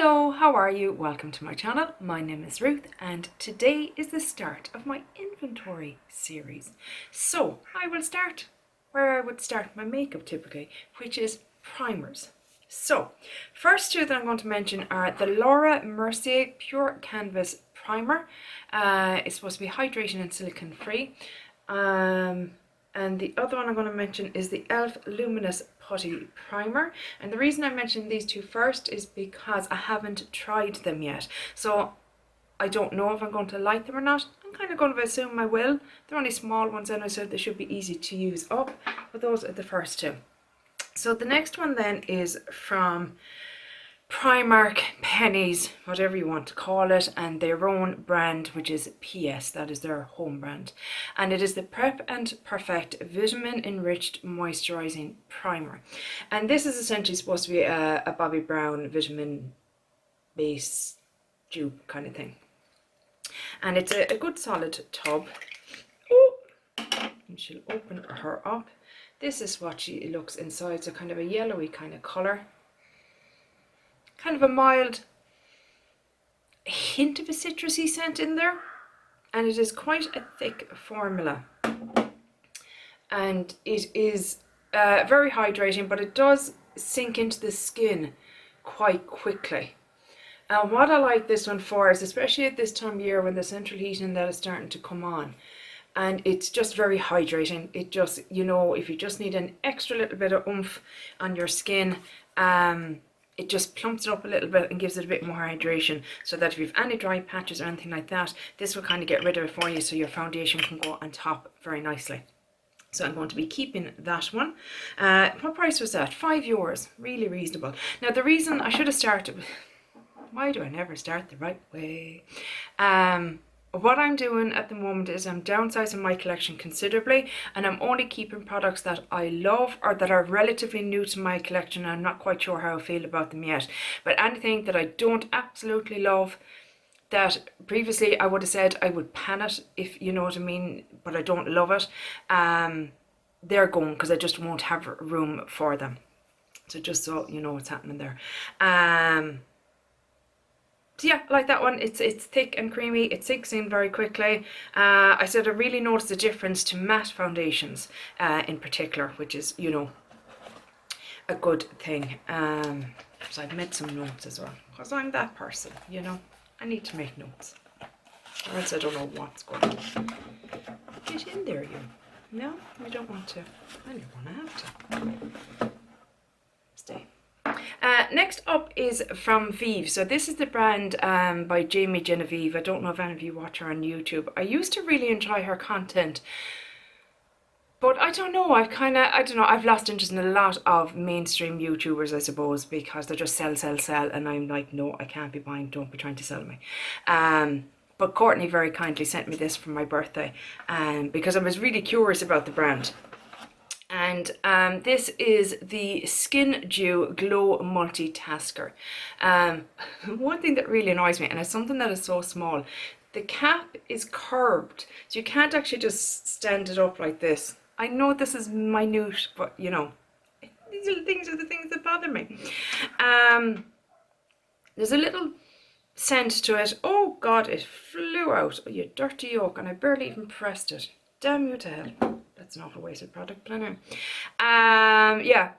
Hello, how are you? Welcome to my channel. My name is Ruth and today is the start of my inventory series. So I will start where I would start my makeup typically, which is primers. So first two that I'm going to mention are the Laura Mercier Pure Canvas Primer. It's supposed to be hydrating and silicone free. And the other one I'm going to mention is the e.l.f. Luminous Putty Primer. And the reason I'm mentioning these two first is because I haven't tried them yet. So I don't know if I'm going to like them or not. I'm kind of going to assume I will. They're only small ones and I said they should be easy to use up. But those are the first two. So the next one then is from Primark, Pennies, whatever you want to call it, and their own brand, which is PS, that is their home brand, and it is the Prep and Perfect Vitamin Enriched Moisturizing Primer. And this is essentially supposed to be a Bobbi Brown vitamin base dupe kind of thing, and it's a good solid tub. Oh, and she'll open her up. This is what she looks inside, so kind of a yellowy kind of color. Kind of a mild hint of a citrusy scent in there, and it is quite a thick formula, and it is very hydrating, but it does sink into the skin quite quickly. And what I like this one for is, especially at this time of year when the central heating and that is starting to come on, and it's just very hydrating. It just, you know, if you just need an extra little bit of oomph on your skin, it just plumps it up a little bit and gives it a bit more hydration, so that if you have any dry patches or anything like that, this will kind of get rid of it for you, so your foundation can go on top very nicely. So I'm going to be keeping that one. What price was that? €5, really reasonable. Now the reason I should have started, why do I never start the right way? What I'm doing at the moment is I'm downsizing my collection considerably, and I'm only keeping products that I love or that are relatively new to my collection. I'm not quite sure how I feel about them yet, but anything that I don't absolutely love, that previously I would have said I would pan it, if you know what I mean, but I don't love it, they're going, because I just won't have room for them. So just so you know what's happening there. So yeah, I like that one. It's thick and creamy. It sinks in very quickly. I said I really noticed a difference to matte foundations in particular, which is, you know, a good thing. So I've made some notes as well, because I'm that person, you know. I need to make notes, or else I don't know what's going on. Get in there, you. No, you don't want to. Then you're going to have to. Stay. Next up is from Vive. So this is the brand by Jamie Genevieve. I don't know if any of you watch her on YouTube. I used to really enjoy her content, but I don't know, I've lost interest in a lot of mainstream YouTubers, I suppose, because they just sell, and I'm like, no, I can't be buying, don't be trying to sell me. But Courtney very kindly sent me this for my birthday, because I was really curious about the brand. And this is the Skin Dew Glow Multitasker. One thing that really annoys me, and it's something that is so small, the cap is curved, so you can't actually just stand it up like this. I know this is minute, but you know, these little things are the things that bother me. There's a little scent to it. Oh God, it flew out. Oh, you dirty yolk, and I barely even pressed it. Damn you to hell. That's not a wasted product, but anyway. Yeah,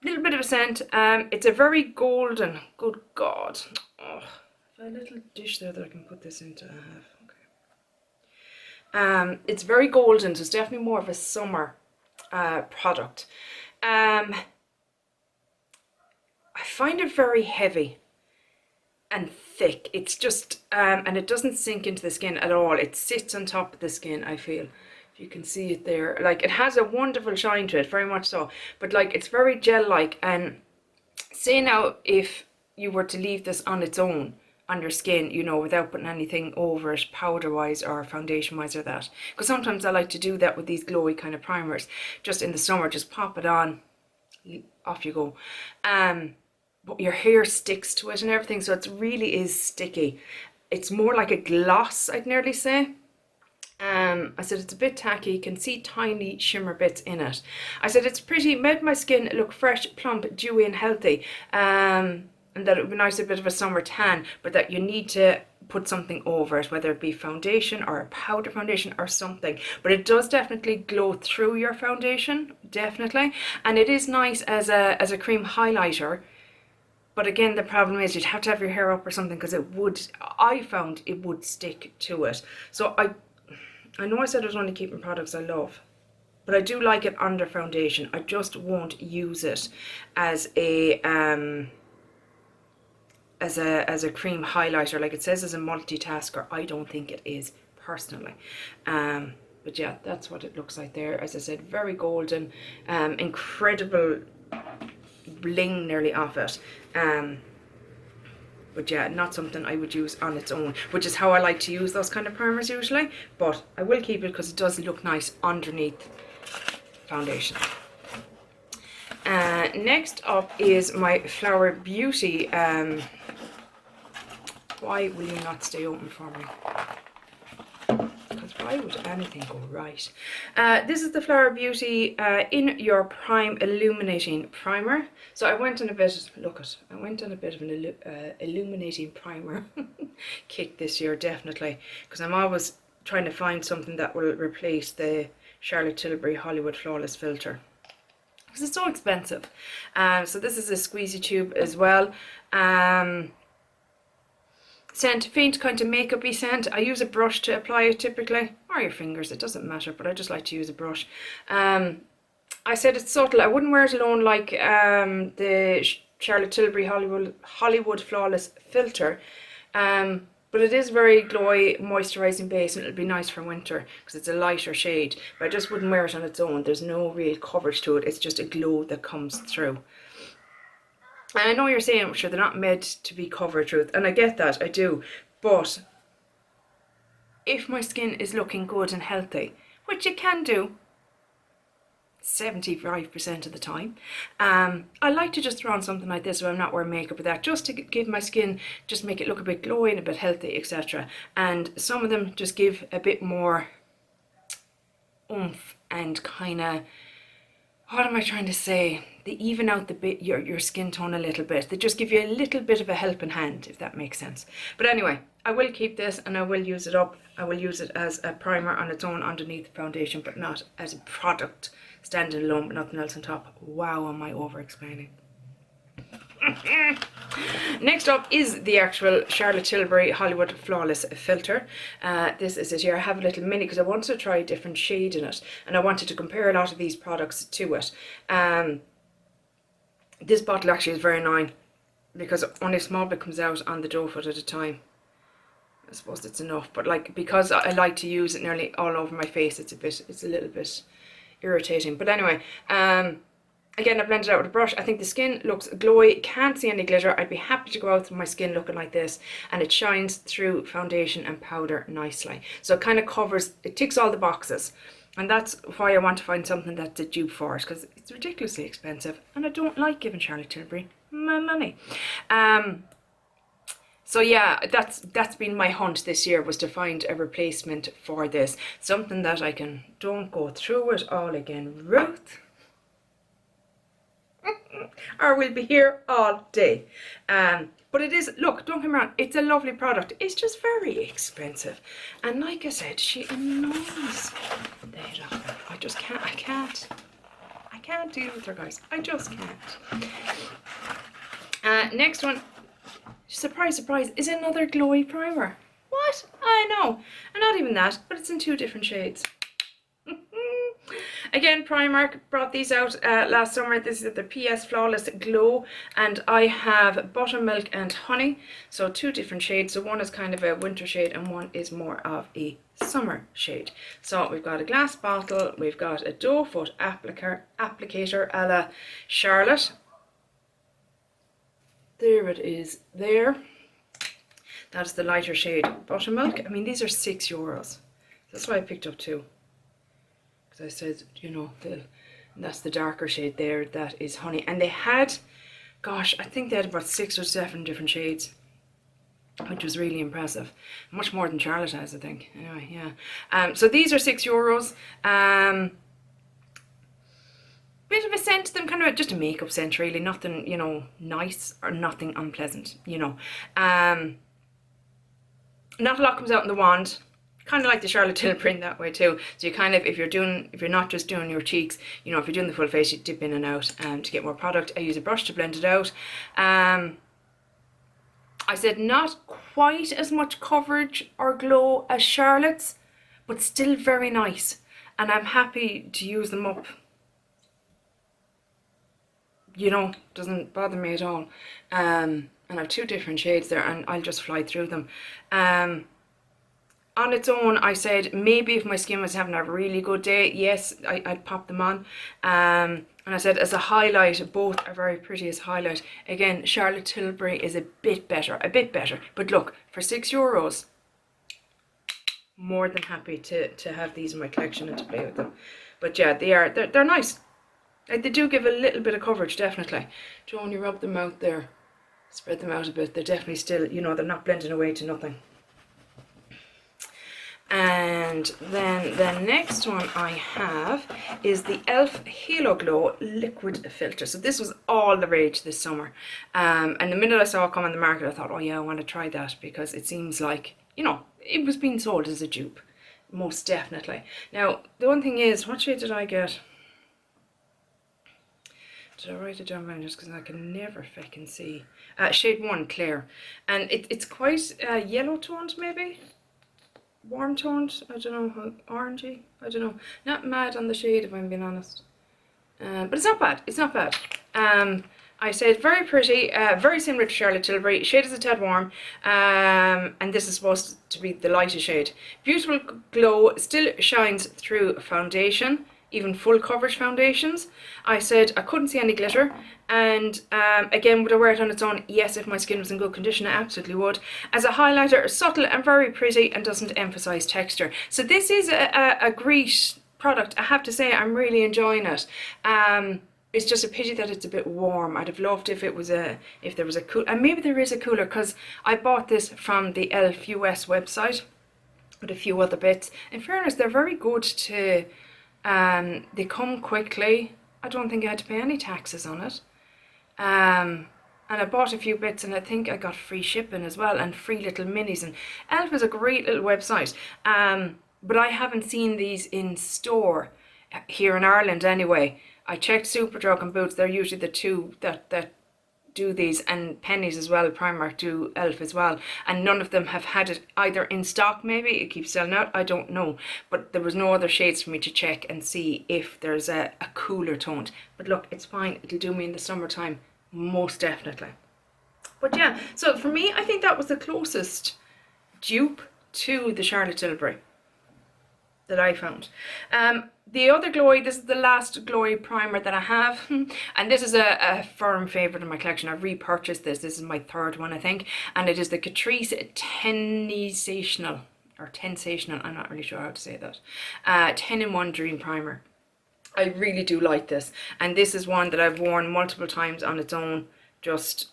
little bit of a scent. It's a very golden, good God. Oh, I have a little dish there that I can put this into. Okay. It's very golden, so it's definitely more of a summer product. I find it very heavy and thick. It's just, and it doesn't sink into the skin at all. It sits on top of the skin, I feel. You can see it there. Like, it has a wonderful shine to it, very much so, but like, it's very gel-like. And say now, if you were to leave this on its own on your skin, you know, without putting anything over it, powder wise or foundation wise or that, because sometimes I like to do that with these glowy kind of primers, just in the summer, just pop it on, off you go. But your hair sticks to it and everything, so it really is sticky. It's more like a gloss, I'd nearly say. I said it's a bit tacky, you can see tiny shimmer bits in it. I said it's pretty, made my skin look fresh, plump, dewy and healthy. and that it would be nice, a bit of a summer tan, but that you need to put something over it, whether it be foundation or a powder foundation or something. But it does definitely glow through your foundation, definitely, and it is nice as a cream highlighter. But again, the problem is you'd have to have your hair up or something, because I found it would stick to it. So I know I said I was only keeping products I love, but I do like it under foundation. I just won't use it as a cream highlighter. Like it says as a multitasker, I don't think it is personally. But yeah, that's what it looks like there. As I said, very golden, incredible bling nearly off it. But yeah, not something I would use on its own, which is how I like to use those kind of primers usually. But I will keep it because it does look nice underneath foundation. Next up is my Flower Beauty. Why will you not stay open for me? Because why would anything go right? This is the Flower Beauty In Your Prime Illuminating Primer. So I went on a bit, I went on a bit of an illuminating primer kick this year, definitely, because I'm always trying to find something that will replace the Charlotte Tilbury Hollywood Flawless Filter, because it's so expensive. So this is a squeezy tube as well. Scent, faint kind of makeup-y scent. I use a brush to apply it typically, or your fingers, it doesn't matter, but I just like to use a brush. I said it's subtle. I wouldn't wear it alone like the Charlotte Tilbury Hollywood Flawless Filter. But it is very glowy, moisturising base, and it'll be nice for winter because it's a lighter shade. But I just wouldn't wear it on its own. There's no real coverage to it. It's just a glow that comes through. And I know you're saying, sure, they're not meant to be coverage with, and I get that, I do. But if my skin is looking good and healthy, which it can do 75% of the time, I like to just throw on something like this when I'm not wearing makeup with that, just to give my skin, just make it look a bit glowy and a bit healthy, etc. And some of them just give a bit more oomph and kind of, what am I trying to say? They even out the bit your skin tone a little bit. They just give you a little bit of a helping hand, if that makes sense. But anyway, I will keep this and I will use it up. I will use it as a primer on its own underneath the foundation, but not as a product standing alone, but nothing else on top. Wow, am I over explaining? Next up is the actual Charlotte Tilbury Hollywood Flawless Filter. This is it here. I have a little mini because I wanted to try a different shade in it, and I wanted to compare a lot of these products to it. This bottle actually is very annoying because only a small bit comes out on the dough foot at a time. I suppose it's enough, but like, because I like to use it nearly all over my face, it's a little bit irritating. But anyway, again, I blended it out with a brush. I think the skin looks glowy. Can't see any glitter. I'd be happy to go out with my skin looking like this, and it shines through foundation and powder nicely. So it kind of covers, it ticks all the boxes. And that's why I want to find something that's a dupe for it, because it's ridiculously expensive and I don't like giving Charlotte Tilbury my money. So yeah, that's been my hunt this year, was to find a replacement for this. Something that I can, don't go through it all again, Ruth. Or we'll be here all day. But it is, look, don't get me wrong, it's a lovely product. It's just very expensive. And like I said, she annoys the head off her. I just can't, I can't deal with her, guys. I just can't. Next one, surprise, surprise, is another glowy primer. What? I know. And not even that, but it's in 2 different shades. Again, Primark brought these out last summer. This is the PS Flawless Glow, and I have Buttermilk and Honey, so 2 different shades. So one is kind of a winter shade and one is more of a summer shade. So we've got a glass bottle, we've got a doe foot applicator a la Charlotte. There it is there. That's the lighter shade Buttermilk. I mean, these are €6. That's why I picked up 2. I said, you know, that's the darker shade there, that is Honey. And they had, gosh, I think they had about 6 or 7 different shades, which was really impressive. Much more than Charlotte has, I think. Anyway, yeah. So these are €6. bit of a scent to them, kind of just a makeup scent really, nothing, you know, nice or nothing unpleasant, you know. Not a lot comes out in the wand, kind of like the Charlotte Tilbury in that way too. So you kind of, if you're not just doing your cheeks, you know, if you're doing the full face, you dip in and out to get more product. I use a brush to blend it out. I said not quite as much coverage or glow as Charlotte's, but still very nice. And I'm happy to use them up. You know, doesn't bother me at all. And I have 2 different shades there, and I'll just fly through them. On its own, I said maybe if my skin was having a really good day, yes, I'd pop them on. And I said as a highlight, both are very pretty as highlight. Again, Charlotte Tilbury is a bit better. But look, for €6, more than happy to have these in my collection and to play with them. But yeah, they're nice. Like, they do give a little bit of coverage, definitely. So when you rub them out there, spread them out a bit, they're definitely still, you know, they're not blending away to nothing. And then the next one I have is the e.l.f. Halo Glow Liquid Filter. So this was all the rage this summer. And the minute I saw it come on the market, I thought, oh yeah, I want to try that, because it seems like, you know, it was being sold as a dupe. Most definitely. Now, the one thing is, what shade did I get? Did I write it down just because I can never fucking see? Shade 1, Clear. And it's quite yellow toned, maybe? Warm toned? I don't know. Orangey? I don't know. Not mad on the shade, if I'm being honest. But it's not bad. It's not bad. I said very pretty, very similar to Charlotte Tilbury. Shade is a tad warm. And this is supposed to be the lighter shade. Beautiful glow, still shines through foundation. Even full coverage foundations. I said I couldn't see any glitter, and again, would I wear it on its own? Yes, if my skin was in good condition, I absolutely would. As a highlighter, subtle and very pretty, and doesn't emphasize texture. So this is a great product. I have to say, I'm really enjoying it. It's just a pity that it's a bit warm. I'd have loved if there was a cool, and maybe there is a cooler, because I bought this from the e.l.f. US website with a few other bits. In fairness, they're very good to. They come quickly. I don't think I had to pay any taxes on it. And I bought a few bits, and I think I got free shipping as well, and free little minis. And e.l.f. is a great little website. But I haven't seen these in store here in Ireland anyway. I checked Superdrug and Boots. They're usually the two that do these, and Pennies as well. Primark do e.l.f. as well, and none of them have had it either in stock. Maybe it keeps selling out, I don't know, but there was no other shades for me to check and see if there's a cooler toned. But look, it's fine, it'll do me in the summertime, most definitely. But yeah, so for me, I think that was the closest dupe to the Charlotte Tilbury that I found. The other Glowy, this is the last Glowy primer that I have, and this is a firm favourite in my collection. I've repurchased this. This is my 3rd one, I think, and it is the Catrice Tensational, or Tensational, I'm not really sure how to say that, 10-in-1 Dream Primer. I really do like this, and this is one that I've worn multiple times on its own. Just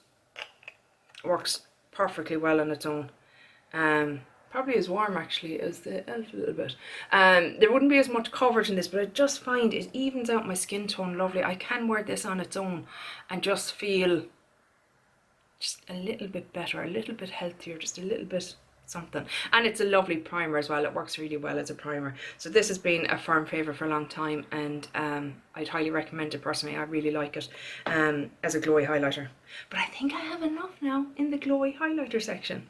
works perfectly well on its own. Probably as warm actually as the e.l.f. a little bit. There wouldn't be as much coverage in this, but I just find it evens out my skin tone lovely. I can wear this on its own and just feel just a little bit better, a little bit healthier, just a little bit something. And it's a lovely primer as well. It works really well as a primer. So this has been a firm favourite for a long time, and I'd highly recommend it personally. I really like it as a glowy highlighter. But I think I have enough now in the glowy highlighter section.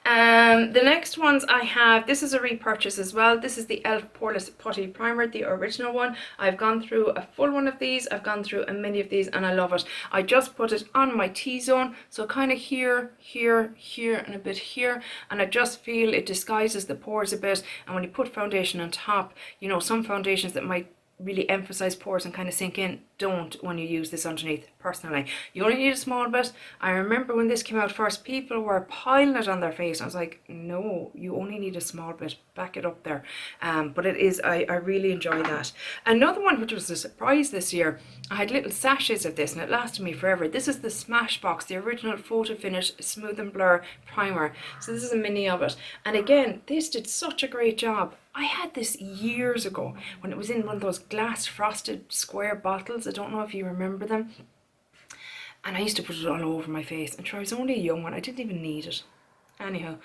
The next ones I have, this is a repurchase as well. This is the e.l.f. Poreless Putty Primer, the original one. I've gone through a full one of these. I've gone through a many of these, and I love it. I just put it on my T-zone, so kind of here, here, here, and a bit here, and I just feel it disguises the pores a bit. And when you put foundation on top, you know, some foundations that might really emphasize pores and kind of sink in, don't when you use this underneath, personally. You only need a small bit. I remember when this came out first, people were piling it on their face. I was like, no, you only need a small bit. Back it up there. But it is, I really enjoy that. Another one which was a surprise this year, I had little sachets of this and it lasted me forever. This is the Smashbox, the original Photo Finish Smooth and Blur Primer. So this is a mini of it. And again, this did such a great job. I had this years ago when it was in one of those glass frosted square bottles. I don't know if you remember them. And I used to put it all over my face. And sure, I was only a young one. I didn't even need it. Anyhow,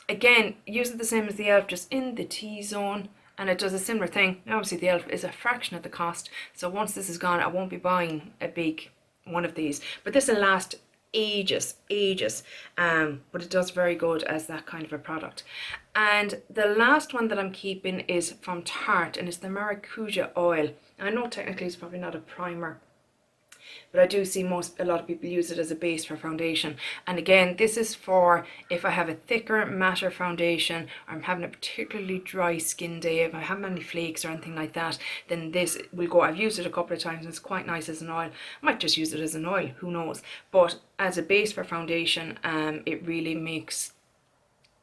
again, use it the same as the e.l.f., just in the T-zone. And it does a similar thing. Now, obviously, the e.l.f. is a fraction of the cost. So once this is gone, I won't be buying a big one of these. But this will last ages. But it does very good as that kind of a product. And the last one that I'm keeping is from Tarte, and it's the Maracuja Oil. I know technically it's probably not a primer, but I do see a lot of people use it as a base for foundation. And again, this is for if I have a thicker, matter foundation, or I'm having a particularly dry skin day, if I have any flakes or anything like that, then this will go. I've used it a couple of times and it's quite nice as an oil. I might just use it as an oil, who knows. But as a base for foundation, it really makes,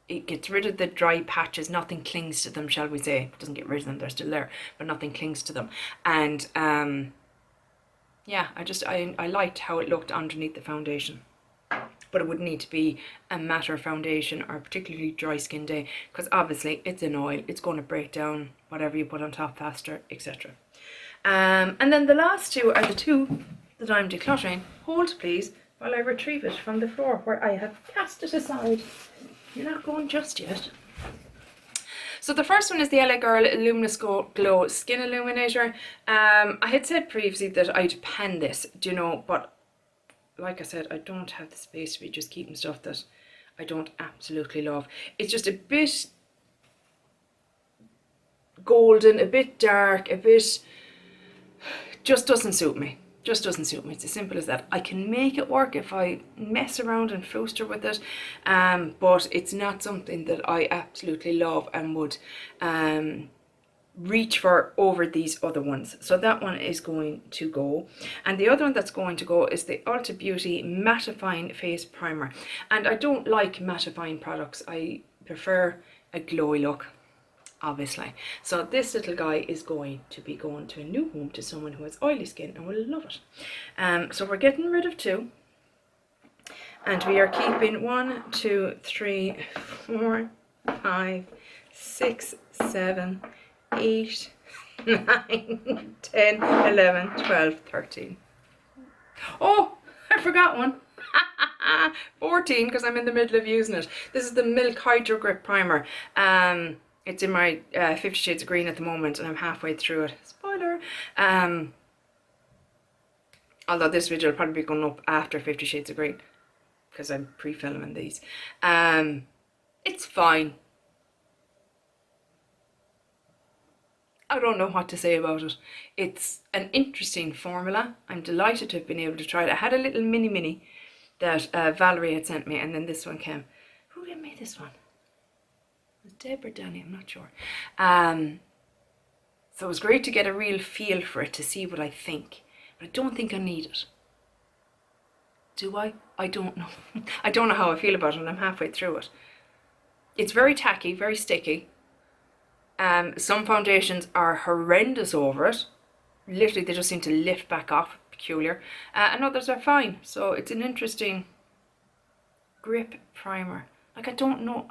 it gets rid of the dry patches. Nothing clings to them, shall we say. It doesn't get rid of them, they're still there, but nothing clings to them. And yeah, I liked how it looked underneath the foundation. But it would need to be a matter foundation or a particularly dry skin day, because obviously it's an oil, it's going to break down whatever you put on top faster, etc. And then the last two are the two that I'm decluttering. Hold please while I retrieve it from the floor where I have cast it aside. You're not going just yet. So the first one is the LA Girl Luminous Glow Skin Illuminator. I had said previously that I'd pan this, do you know, but like I said, I don't have the space to be just keeping stuff that I don't absolutely love. It's just a bit golden, a bit dark, a bit, just doesn't suit me. Just doesn't suit me. It's as simple as that. I can make it work if I mess around and fooster with it, but it's not something that I absolutely love and would reach for over these other ones. So that one is going to go. And the other one that's going to go is the Ulta Beauty Mattifying Face Primer. And I don't like mattifying products. I prefer a glowy look, obviously. So this little guy is going to be going to a new home to someone who has oily skin and will love it. So we're getting rid of two, and we are keeping 1, 2, 3, 4, 5, 6, 7, 8, 9, 10, 11, 12, 13. Oh, I forgot one. 14, because I'm in the middle of using it. This is the Milk Hydro Grip Primer. It's in my 50 Shades of Green at the moment, and I'm halfway through it. Spoiler! Although this video will probably be going up after 50 Shades of Green, because I'm pre-filming these. It's fine. I don't know what to say about it. It's an interesting formula. I'm delighted to have been able to try it. I had a little mini that Valerie had sent me, and then this one came. Who gave me this one? Deb or Danny, I'm not sure. So it was great to get a real feel for it, to see what I think, but I don't think I need it. Do I? I don't know. I don't know how I feel about it, and I'm halfway through it. It's very tacky, very sticky. Some foundations are horrendous over it. Literally, they just seem to lift back off, peculiar. And others are fine. So it's an interesting grip primer. Like, I don't know,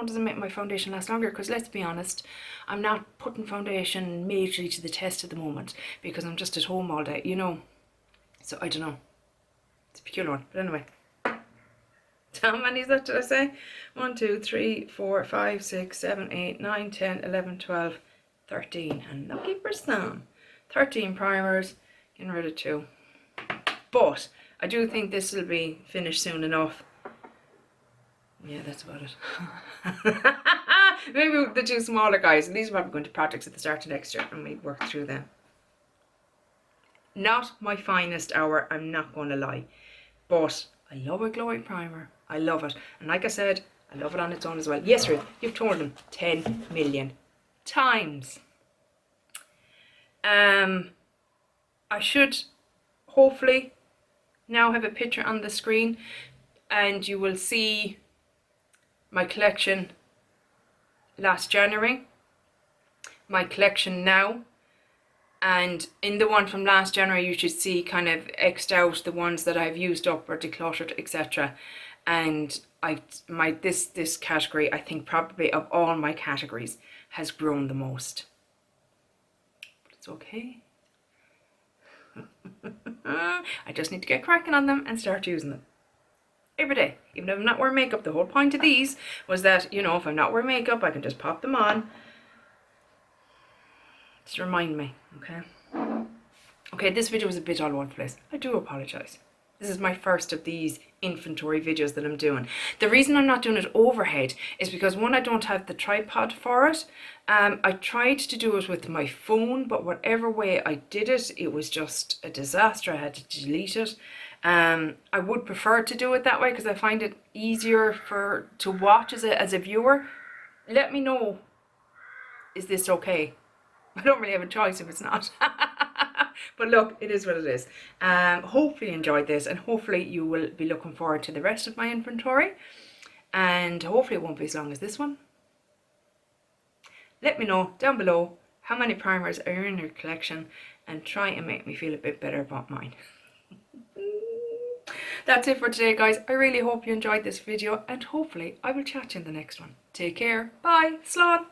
does it make my foundation last longer? Because let's be honest, I'm not putting foundation majorly to the test at the moment, because I'm just at home all day, you know. So I don't know. It's a peculiar one. But anyway. How many is that, did I say? 1, 2, 3, 4, 5, 6, 7, 8, 9, 10, 11, 12, 13. And lucky for some. 13 primers. Getting rid of 2. But I do think this will be finished soon enough. Yeah, that's about it. Maybe the 2 smaller guys, and these are probably going to projects at the start of next year, and we work through them. Not my finest hour, I'm not going to lie, but I love a glowy primer. I love it, and like I said, I love it on its own as well. Yes, Ruth, you've told them 10 million times. I should hopefully now have a picture on the screen, and you will see my collection last January, my collection now, and in the one from last January you should see kind of X'd out the ones that I've used up or decluttered, etc. And this category, I think probably of all my categories, has grown the most. But it's okay. I just need to get cracking on them and start using them every day, even if I'm not wearing makeup. The whole point of these was that, you know, if I'm not wearing makeup, I can just pop them on. Just remind me, okay? Okay, this video was a bit all over the place. I do apologise. This is my first of these inventory videos that I'm doing. The reason I'm not doing it overhead is because, one, I don't have the tripod for it. I tried to do it with my phone, but whatever way I did it, it was just a disaster. I had to delete it. I would prefer to do it that way because I find it easier to watch as a viewer. Let me know, is this okay? I don't really have a choice if it's not. But look, it is what it is. Hopefully you enjoyed this, and hopefully you will be looking forward to the rest of my inventory, and hopefully it won't be as long as this one. Let me know down below how many primers are in your collection, and try and make me feel a bit better about mine. That's it for today, guys. I really hope you enjoyed this video, and hopefully I will chat to you in the next one. Take care. Bye. Slán.